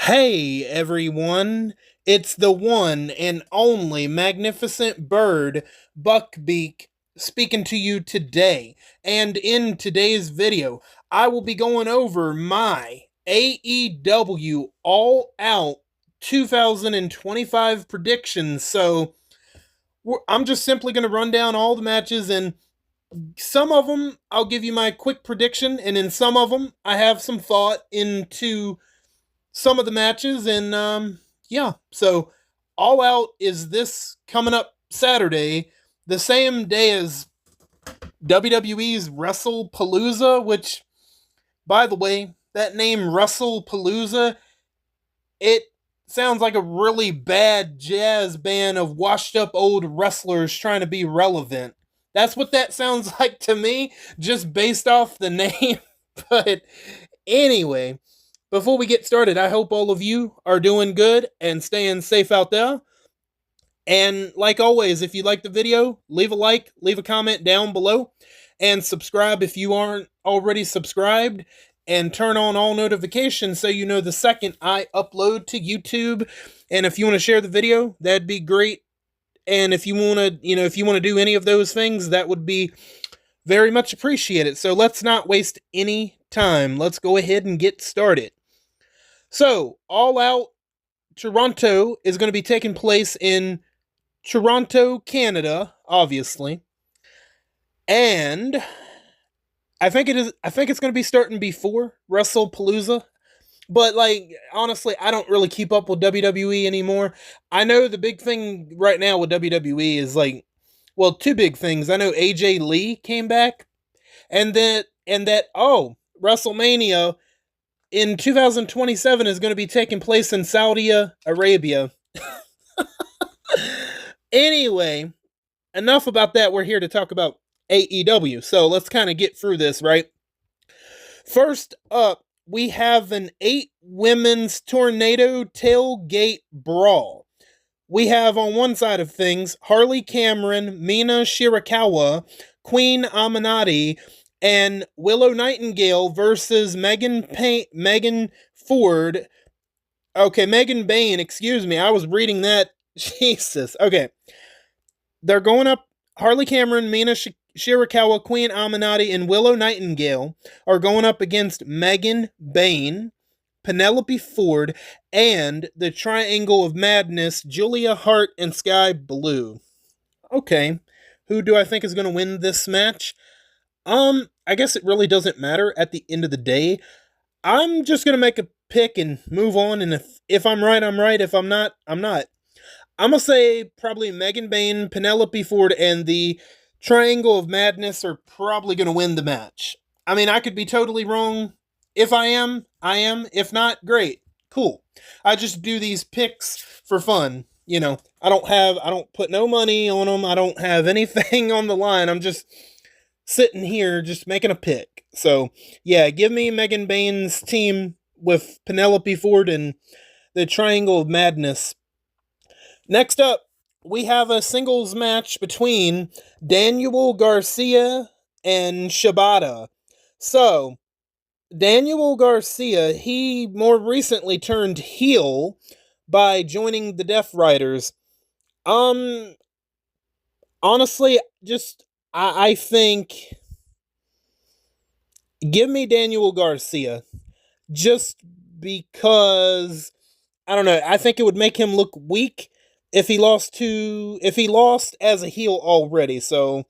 Hey everyone, it's the one and only magnificent bird, Beak, speaking to you today. And in today's video, I will be going over my AEW All Out 2025 predictions. So I'm just simply going to run down all the matches, and some of them I'll give you my quick prediction, and in some of them I have some thought into some of the matches. And yeah, so All Out is this coming up Saturday, the same day as WWE's WrestlePalooza, which, by the way, that name WrestlePalooza, it sounds like a really bad jazz band of washed up old wrestlers trying to be relevant. That's what that sounds like to me, just based off the name. But anyway, before we get started, I hope all of you are doing good and staying safe out there. And like always, if you like the video, leave a like, leave a comment down below, and subscribe if you aren't already subscribed, and turn on all notifications so you know the second I upload to YouTube. And if you want to share the video, that'd be great. And if you want to do any of those things, that would be very much appreciated. So let's not waste any time. Let's go ahead and get started. So, All Out Toronto is going to be taking place in Toronto, Canada, obviously. And I think it's going to be starting before WrestlePalooza. But honestly, I don't really keep up with WWE anymore. I know the big thing right now with WWE is two big things. I know AJ Lee came back, and that WrestleMania in 2027 is going to be taking place in Saudi Arabia. Anyway, enough about that. We're here to talk about AEW. So let's kind of get through this, right? First up, we have an 8 women's tornado tailgate brawl. We have on one side of things Harley Cameron, Mina Shirakawa, Queen Aminati, and Willow Nightingale versus Megan Ford. Okay, Megan Bain, excuse me. I was reading that. Jesus. Okay. They're going up. Harley Cameron, Mina Shirakawa, Queen Aminati, and Willow Nightingale are going up against Megan Bain, Penelope Ford, and the Triangle of Madness, Julia Hart and Sky Blue. Okay. Who do I think is going to win this match? I guess it really doesn't matter at the end of the day. I'm just going to make a pick and move on, and if I'm right, I'm right. If I'm not, I'm not. I'm going to say probably Megan Bain, Penelope Ford, and the Triangle of Madness are probably going to win the match. I mean, I could be totally wrong. If I am, I am. If not, great. Cool. I just do these picks for fun. I don't put no money on them. I don't have anything on the line. I'm just sitting here just making a pick. So, yeah, give me Megan Bain's team with Penelope Ford and the Triangle of Madness. Next up, we have a singles match between Daniel Garcia and Shibata. So, Daniel Garcia, he more recently turned heel by joining the Death Riders. Honestly, I think, give me Daniel Garcia, just because, I don't know, I think it would make him look weak if he lost as a heel already. So,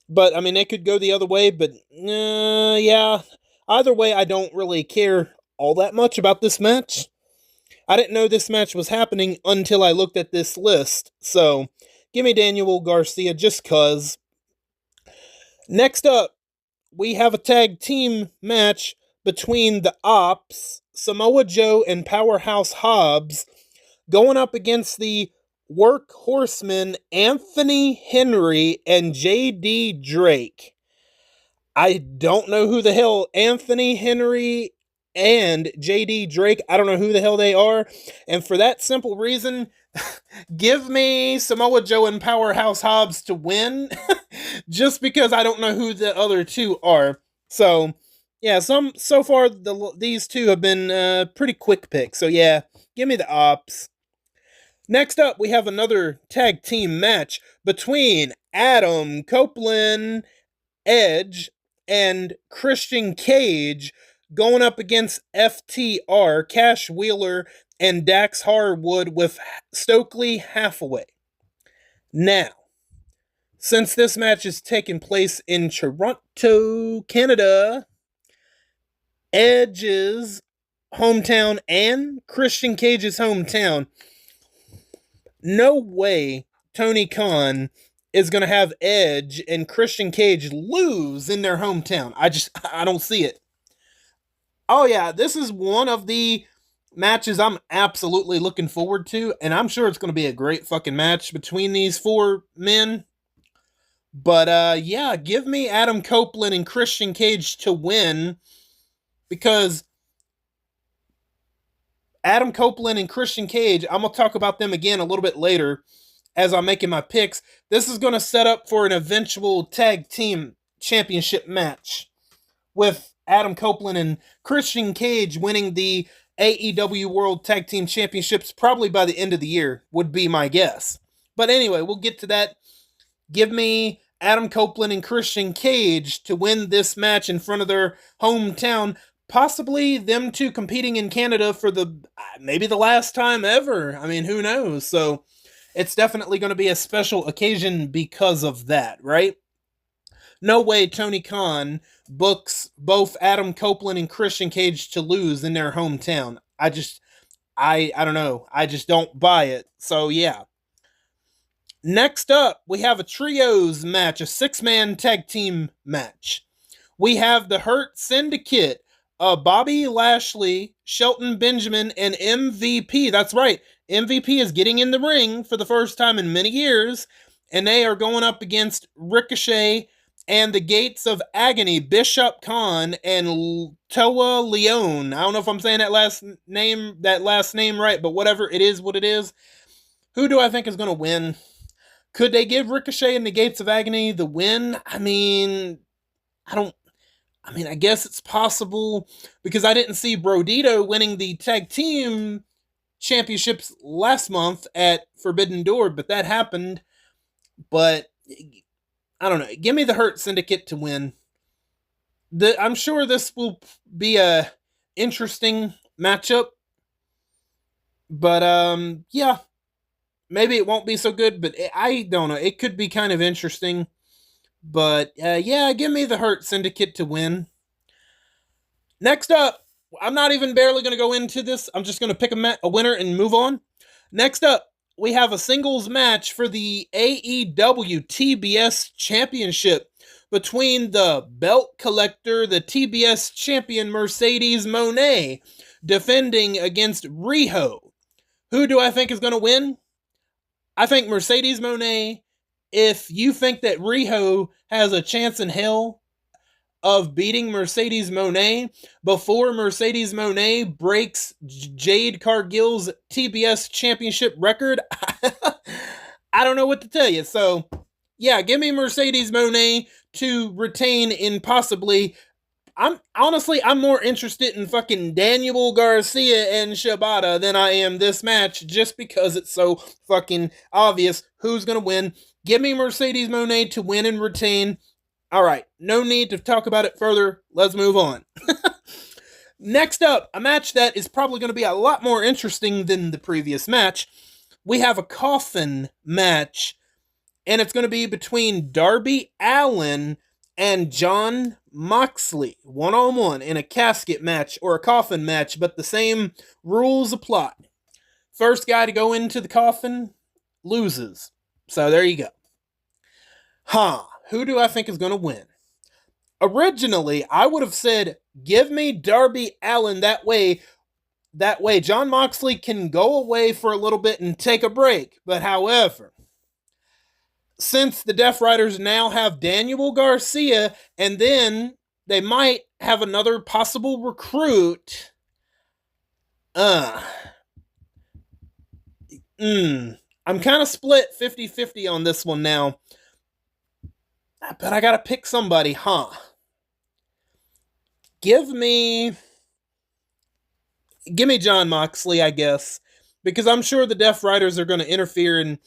but I mean, it could go the other way, but yeah, either way, I don't really care all that much about this match. I didn't know this match was happening until I looked at this list. So, give me Daniel Garcia just cuz. Next up, we have a tag team match between the Ops, Samoa Joe and Powerhouse Hobbs, going up against the Workhorsemen, Anthony Henry and J.D. Drake. I don't know who the hell Anthony Henry and J.D. Drake, I don't know who the hell they are. And for that simple reason, give me Samoa Joe and Powerhouse Hobbs to win, just because I don't know who the other two are. So, Yeah, so far these two have been pretty quick picks. So yeah, give me the Ops. Next up, we have another tag team match between Adam Copeland, Edge, and Christian Cage going up against FTR, Cash Wheeler, and Dax Harwood with Stokely Hathaway. Now, since this match is taking place in Toronto, Canada, Edge's hometown and Christian Cage's hometown, no way Tony Khan is going to have Edge and Christian Cage lose in their hometown. I don't see it. Oh yeah, this is one of the matches I'm absolutely looking forward to, and I'm sure it's going to be a great fucking match between these four men. But yeah, give me Adam Copeland and Christian Cage to win, because Adam Copeland and Christian Cage, I'm going to talk about them again a little bit later as I'm making my picks. This is going to set up for an eventual tag team championship match with Adam Copeland and Christian Cage winning the AEW World Tag Team Championships probably by the end of the year, would be my guess. But anyway, we'll get to that. Give me Adam Copeland and Christian Cage to win this match in front of their hometown. Possibly them two competing in Canada for maybe the last time ever. I mean, who knows? So it's definitely going to be a special occasion because of that, right? No way Tony Khan books both Adam Copeland and Christian Cage to lose in their hometown. I don't know. I just don't buy it. So yeah. Next up, we have a trios match, a 6-man tag team match. We have the Hurt Syndicate, Bobby Lashley, Shelton Benjamin, and MVP. That's right. MVP is getting in the ring for the first time in many years, and they are going up against Ricochet and the Gates of Agony, Bishop Khan and Toa Leone. I don't know if I'm saying that last name right, but whatever, it is what it is. Who do I think is going to win? Could they give Ricochet and the Gates of Agony the win? I guess it's possible, because I didn't see Brodito winning the tag team championships last month at Forbidden Door, but that happened. But I don't know. Give me the Hurt Syndicate to win. I'm sure this will be a interesting matchup, but yeah, maybe it won't be so good. But I don't know. It could be kind of interesting. But yeah, give me the Hurt Syndicate to win. Next up, I'm not even barely going to go into this. I'm just going to pick a winner and move on. Next up, we have a singles match for the AEW TBS Championship between the belt collector, the TBS champion Mercedes Moné, defending against Riho. Who do I think is going to win? I think Mercedes Moné. If you think that Riho has a chance in hell of beating Mercedes Moné before Mercedes Moné breaks Jade Cargill's TBS championship record, I don't know what to tell you. So, yeah, give me Mercedes Moné to retain in possibly. I'm more interested in fucking Daniel Garcia and Shibata than I am this match, just because it's so fucking obvious who's going to win. Give me Mercedes Moné to win and retain. All right, no need to talk about it further. Let's move on. Next up, a match that is probably going to be a lot more interesting than the previous match. We have a coffin match, and it's going to be between Darby Allin and Jon Moxley, one-on-one in a casket match or a coffin match, but the same rules apply. First guy to go into the coffin loses. So there you go. Who do I think is going to win? Originally, I would have said, give me Darby Allin. That way, Jon Moxley can go away for a little bit and take a break. But however, since the Death Riders now have Daniel Garcia, and then they might have another possible recruit, I'm kind of split 50-50 on this one now. But I gotta pick somebody, Give me John Moxley, I guess, because I'm sure the Death Riders are going to interfere, and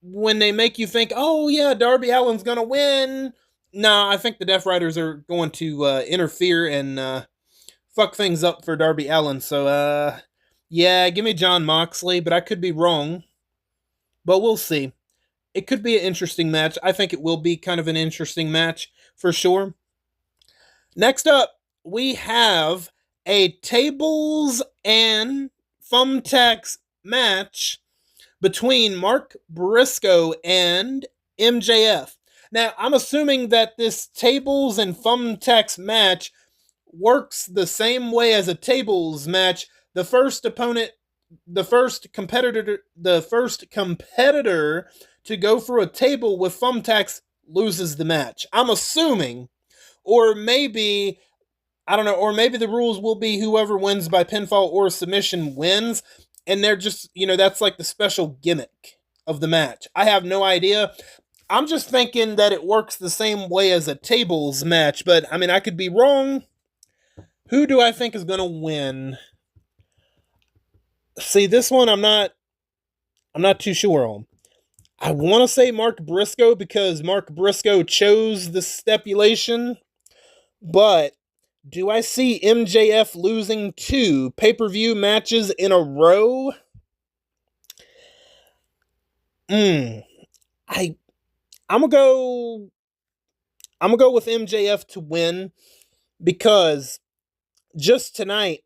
when they make you think, oh yeah, Darby Allin's going to win. No, I think the Death Riders are going to interfere and fuck things up for Darby Allin. So yeah, give me John Moxley, but I could be wrong. But we'll see. It could be an interesting match. I think it will be kind of an interesting match for sure. Next up, we have a tables and thumbtacks match between Mark Briscoe and MJF. Now, I'm assuming that this tables and thumbtacks match works the same way as a tables match. The first competitor to go through a table with thumbtacks loses the match. I'm assuming. Or maybe, I don't know, or maybe the rules will be whoever wins by pinfall or submission wins, and they're just, that's like the special gimmick of the match. I have no idea. I'm just thinking that it works the same way as a tables match, but I mean, I could be wrong. Who do I think is going to win? See, this one I'm not too sure on. I want to say Mark Briscoe because Mark Briscoe chose the stipulation, but do I see MJF losing 2 pay-per-view matches in a row? I'm gonna go with MJF to win because just tonight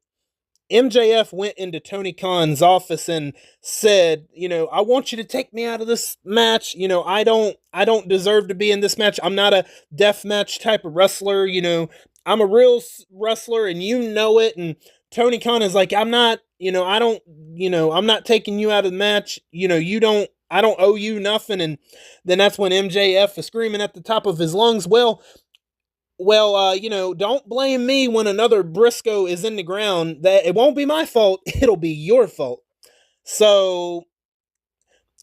MJF went into Tony Khan's office and said, I want you to take me out of this match. I don't deserve to be in this match. I'm not a death match type of wrestler. I'm a real wrestler and you know it. And Tony Khan is like, I'm not taking you out of the match. I don't owe you nothing. And then that's when MJF is screaming at the top of his lungs, well, don't blame me when another Briscoe is in the ground. That it won't be my fault. It'll be your fault. So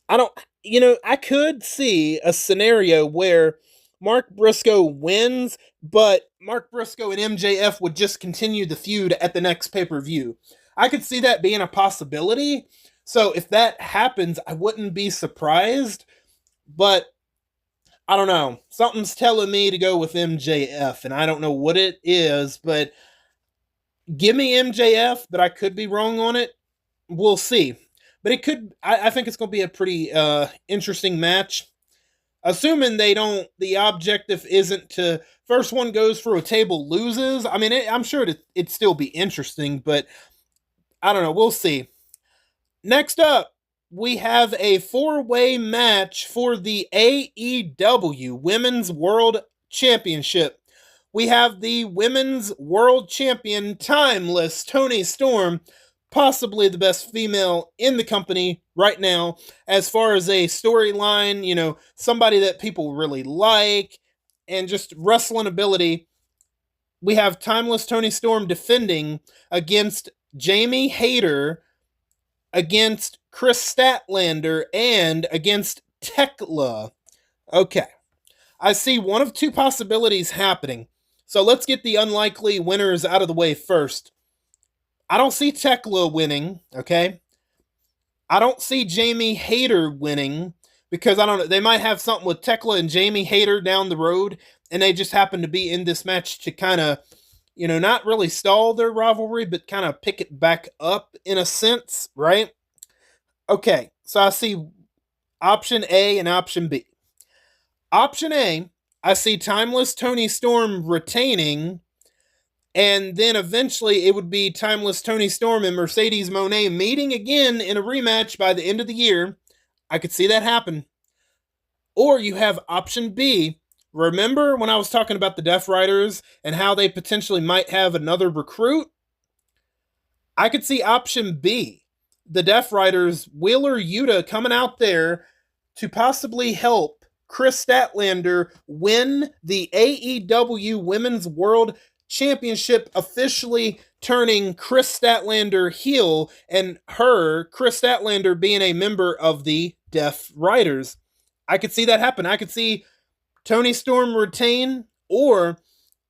I could see a scenario where Mark Briscoe wins, but Mark Briscoe and MJF would just continue the feud at the next pay-per-view. I could see that being a possibility. So if that happens, I wouldn't be surprised, but I don't know. Something's telling me to go with MJF, and I don't know what it is, but give me MJF, but I could be wrong on it. We'll see. But I think it's going to be a pretty interesting match. Assuming the objective isn't to, first one goes through a table loses. I mean, I'm sure it'd still be interesting, but I don't know. We'll see. Next up, we have a 4-way match for the AEW Women's World Championship. We have the Women's World Champion, Timeless Toni Storm, possibly the best female in the company right now, as far as a storyline, somebody that people really like, and just wrestling ability. We have Timeless Toni Storm defending against Jamie Hayter, against Chris Statlander, and against Tekla. Okay. I see one of 2 possibilities happening. So let's get the unlikely winners out of the way first. I don't see Tekla winning, okay? I don't see Jamie Hayter winning because I don't know. They might have something with Tekla and Jamie Hayter down the road, and they just happen to be in this match to kind of, not really stall their rivalry, but kind of pick it back up in a sense, right? Okay, so I see option A and option B. Option A, I see Timeless Toni Storm retaining, and then eventually it would be Timeless Toni Storm and Mercedes Moné meeting again in a rematch by the end of the year. I could see that happen. Or you have option B. Remember when I was talking about the Death Riders and how they potentially might have another recruit? I could see option B. The Death Riders, Wheeler Yuta coming out there to possibly help Chris Statlander win the AEW Women's World Championship, officially turning Chris Statlander heel, and Chris Statlander, being a member of the Death Riders. I could see that happen. I could see Toni Storm retain, or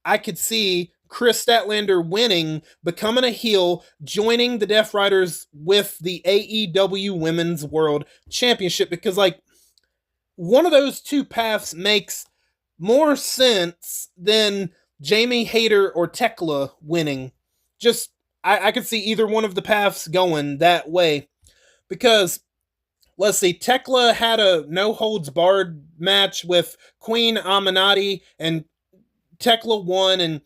I could see Chris Statlander winning, becoming a heel, joining the Death Riders with the AEW Women's World Championship, because like one of those two paths makes more sense than Jamie Hayter or Tekla winning. Just I could see either one of the paths going that way, because let's see, Tekla had a no holds barred match with Queen Aminati, and Tekla won, and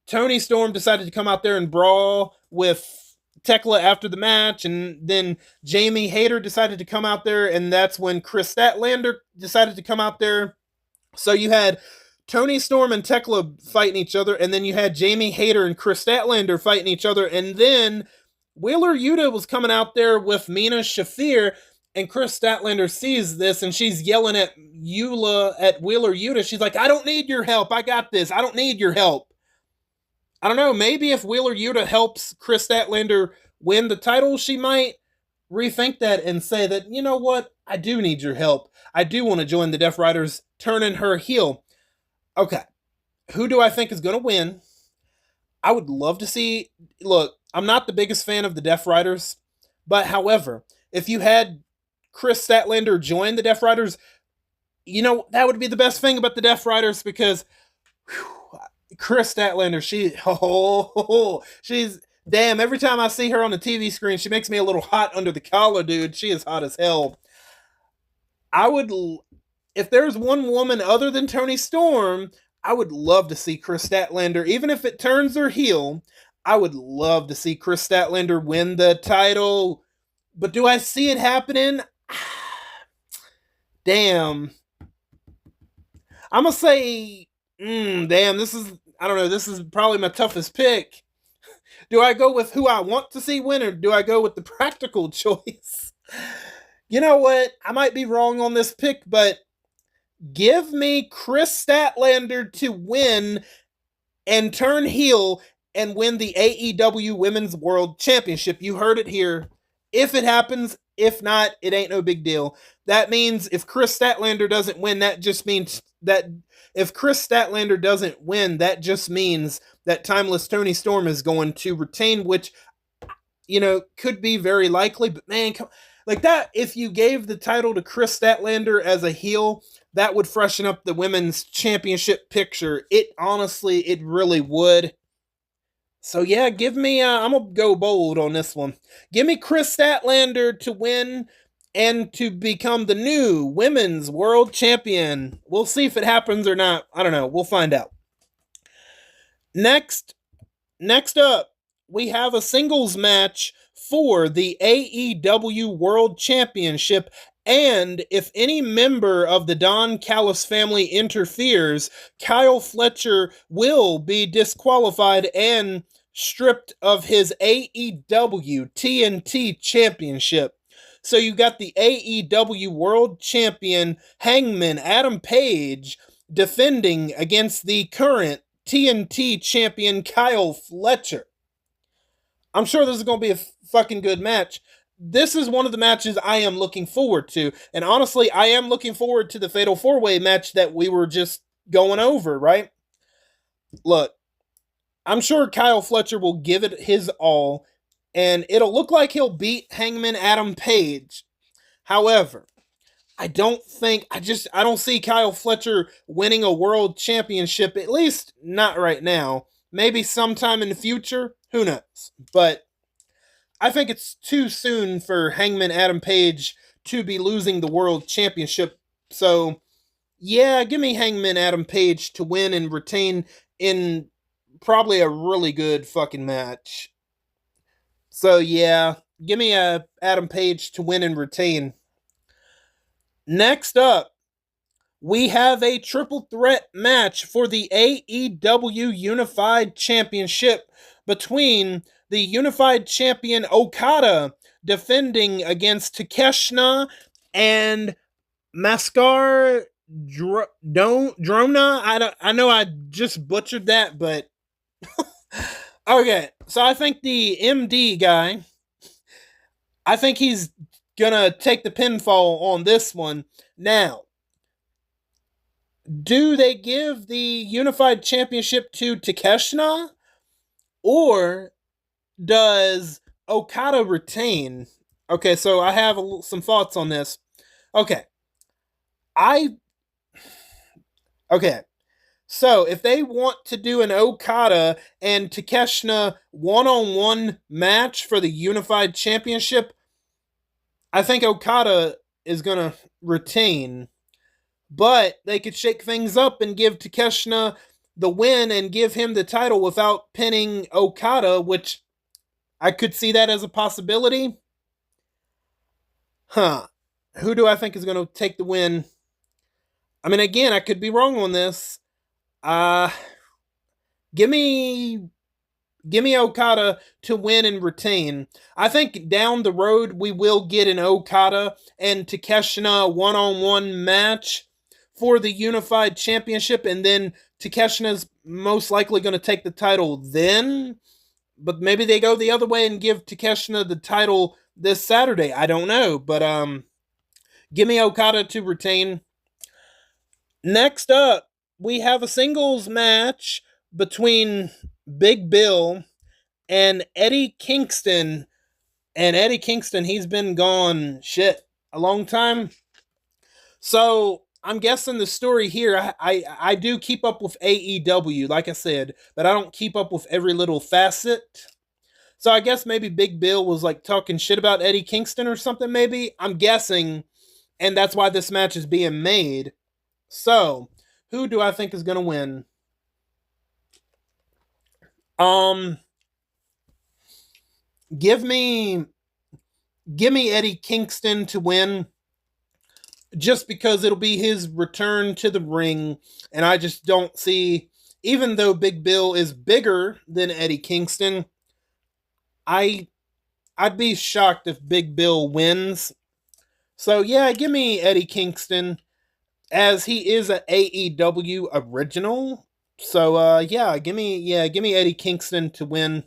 Toni Storm decided to come out there and brawl with Tekla after the match, and then Jamie Hayter decided to come out there, and that's when Chris Statlander decided to come out there. So you had Toni Storm and Tekla fighting each other, and then you had Jamie Hayter and Chris Statlander fighting each other, and then Wheeler Yuta was coming out there with Mina Shafir, and Chris Statlander sees this, and she's yelling at Wheeler Yuta. She's like, I don't need your help. I got this. I don't need your help. I don't know. Maybe if Wheeler Yuta helps Chris Statlander win the title, she might rethink that and say that, you know what? I do need your help. I do want to join the Death Riders, turning her heel. Okay. Who do I think is going to win? I would love to see... Look, I'm not the biggest fan of the Death Riders, but however, if you had Chris Statlander join the Death Riders, you know, that would be the best thing about the Death Riders, because Chris Statlander, she's damn, every time I see her on the TV screen, she makes me a little hot under the collar, dude. She is hot as hell. If there's one woman other than Toni Storm, I would love to see Chris Statlander, even if it turns her heel, I would love to see Chris Statlander win the title. But do I see it happening? Damn. I'm going to say, damn, this is probably my toughest pick. Do I go with who I want to see win, or do I go with the practical choice? You know what? I might be wrong on this pick, but give me Chris Statlander to win and turn heel and win the AEW Women's World Championship. You heard it here. If it happens, if not, it ain't no big deal. That means if Chris Statlander doesn't win, that just means that if Chris Statlander doesn't win, that just means that Timeless Toni Storm is going to retain, which, you know, could be very likely. But man, like that, if you gave the title to Chris Statlander as a heel, that would freshen up the women's championship picture. It really would. So yeah, I'm going to go bold on this one. Give me Chris Statlander to win and to become the new Women's World Champion. We'll see if it happens or not. I don't know. We'll find out. Next up, we have a singles match for the AEW World Championship. And if any member of the Don Callis family interferes, Kyle Fletcher will be disqualified and stripped of his AEW TNT Championship. So you got the AEW World Champion Hangman Adam Page defending against the current TNT Champion Kyle Fletcher. I'm sure this is going to be a fucking good match. This is one of the matches I am looking forward to. And honestly, I am looking forward to the Fatal 4-Way match that we were just going over, right? Look, I'm sure Kyle Fletcher will give it his all, and it'll look like he'll beat Hangman Adam Page. However, I don't see Kyle Fletcher winning a world championship, at least not right now. Maybe sometime in the future, who knows? But I think it's too soon for Hangman Adam Page to be losing the world championship. So, yeah, give me Hangman Adam Page to win and retain in probably a really good fucking match. So, yeah, give me Adam Page to win and retain. Next up, we have a triple threat match for the AEW Unified Championship between the Unified Champion Okada defending against Takeshita and Mascar Drona. I know I just butchered that, but okay. So I think the MD guy, I think he's gonna take the pinfall on this one. Now, do they give the Unified Championship to Takeshita, Or does Okada retain? Okay, so I have some thoughts on this. Okay. I okay. So if they want to do an Okada and Takeshita one-on-one match for the Unified Championship, I think Okada is going to retain. But they could shake things up and give Takeshita the win and give him the title without pinning Okada, which I could see that as a possibility. Huh. Who do I think is going to take the win? I mean, again, I could be wrong on this. Uh give me Okada to win and retain. I think down the road we will get an Okada and Takeshita one-on-one match for the Unified Championship, and then Takeshita's most likely going to take the title then. But maybe they go the other way and give Takeshita the title this Saturday. I don't know, but give me Okada to retain. Next up, we have a singles match between Big Bill and Eddie Kingston. And Eddie Kingston, he's been gone a long time. So I'm guessing the story here, I do keep up with AEW, like I said, but I don't keep up with every little facet. So I guess maybe Big Bill was like talking shit about Eddie Kingston or something, maybe. I'm guessing. And that's why this match is being made. So, who do I think is going to win? Give me Eddie Kingston to win, just because it'll be his return to the ring, and I just don't see, even though Big Bill is bigger than Eddie Kingston, I'd be shocked if Big Bill wins. So yeah, give me Eddie Kingston, as he is an AEW original. So give me Eddie Kingston to win.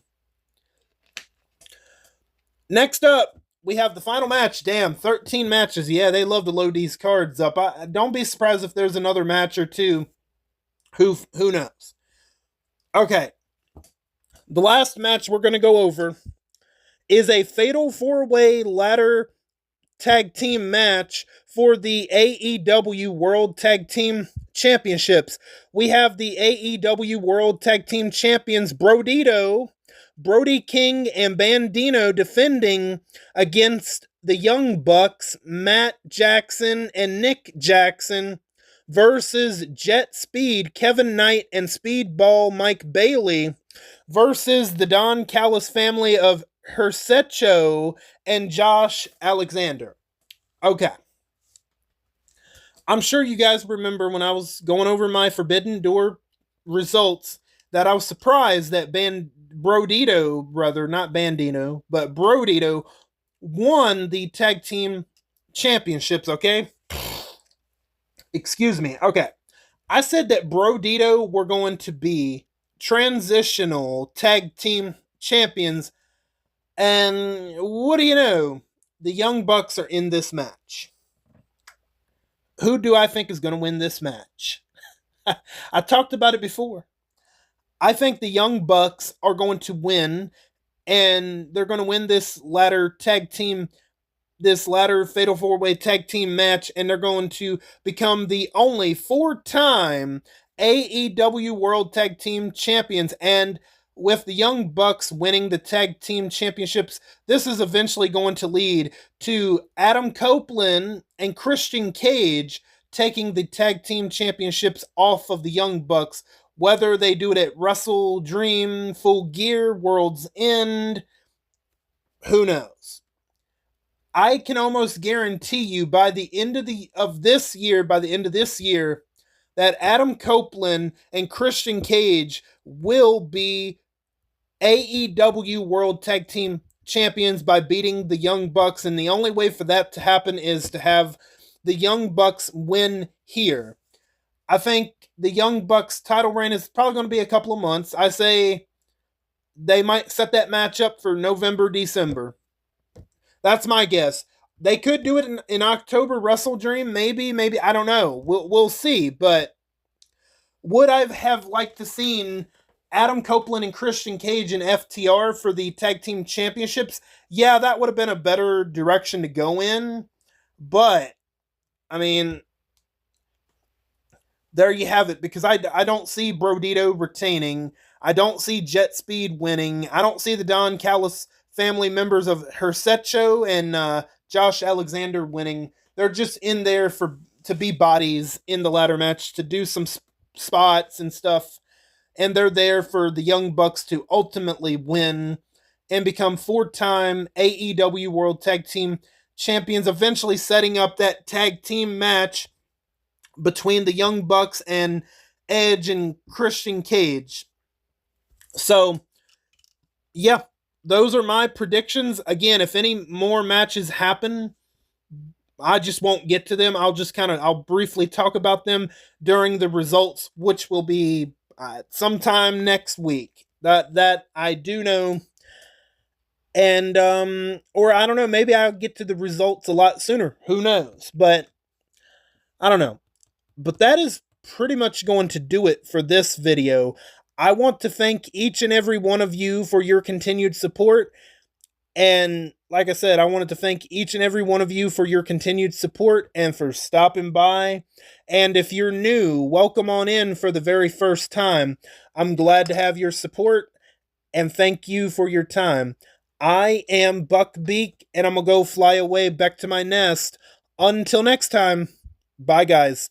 Next up, we have the final match. Damn, 13 matches. Yeah, they love to load these cards up. Don't be surprised if there's another match or two. Who knows? Okay. The last match we're going to go over is a fatal 4-way ladder tag team match for the AEW World Tag Team Championships. We have the AEW World Tag Team Champions Brody King and Bandino defending against the Young Bucks, Matt Jackson and Nick Jackson, versus Jet Speed, Kevin Knight, and Speedball Mike Bailey, versus the Don Callis family of Hersecho and Josh Alexander. Okay. I'm sure you guys remember when I was going over my Forbidden Door results that I was surprised that Brodito won the tag team championships, okay? Excuse me. Okay. I said that Brodito were going to be transitional tag team champions, and what do you know? The Young Bucks are in this match. Who do I think is going to win this match? I talked about it before. I think the Young Bucks are going to win, and they're going to win this ladder fatal 4-way tag team match, and they're going to become the only 4-time AEW World Tag Team Champions. And with the Young Bucks winning the tag team championships, this is eventually going to lead to Adam Copeland and Christian Cage taking the tag team championships off of the Young Bucks, whether they do it at Wrestle Dream, Full Gear, World's End, who knows? I can almost guarantee you by the end of this year, that Adam Copeland and Christian Cage will be AEW World Tag Team Champions by beating the Young Bucks, and the only way for that to happen is to have the Young Bucks win here. I think the Young Bucks title reign is probably going to be a couple of months. I say they might set that match up for November, December. That's my guess. They could do it in October, Wrestle Dream, maybe, I don't know. We'll see, but would I have liked to seen Adam Copeland and Christian Cage and FTR for the tag team championships, yeah, that would have been a better direction to go in. But, I mean, there you have it, because I don't see Brodito retaining. I don't see Jet Speed winning. I don't see the Don Callis family members of Hersecho and Josh Alexander winning. They're just in there to be bodies in the ladder match, to do some spots and stuff, and they're there for the Young Bucks to ultimately win and become 4-time AEW World Tag Team Champions, eventually setting up that tag team match between the Young Bucks and Edge and Christian Cage. So, yeah, those are my predictions. Again, if any more matches happen, I just won't get to them. I'll briefly talk about them during the results, which will be sometime next week. That I do know. And or I don't know, maybe I'll get to the results a lot sooner. Who knows? But I don't know. But that is pretty much going to do it for this video. I want to thank each and every one of you for your continued support. And like I said, I wanted to thank each and every one of you for your continued support and for stopping by. And if you're new, welcome on in for the very first time. I'm glad to have your support, and thank you for your time. I am Buck Beak, and I'm going to go fly away back to my nest. Until next time, bye guys.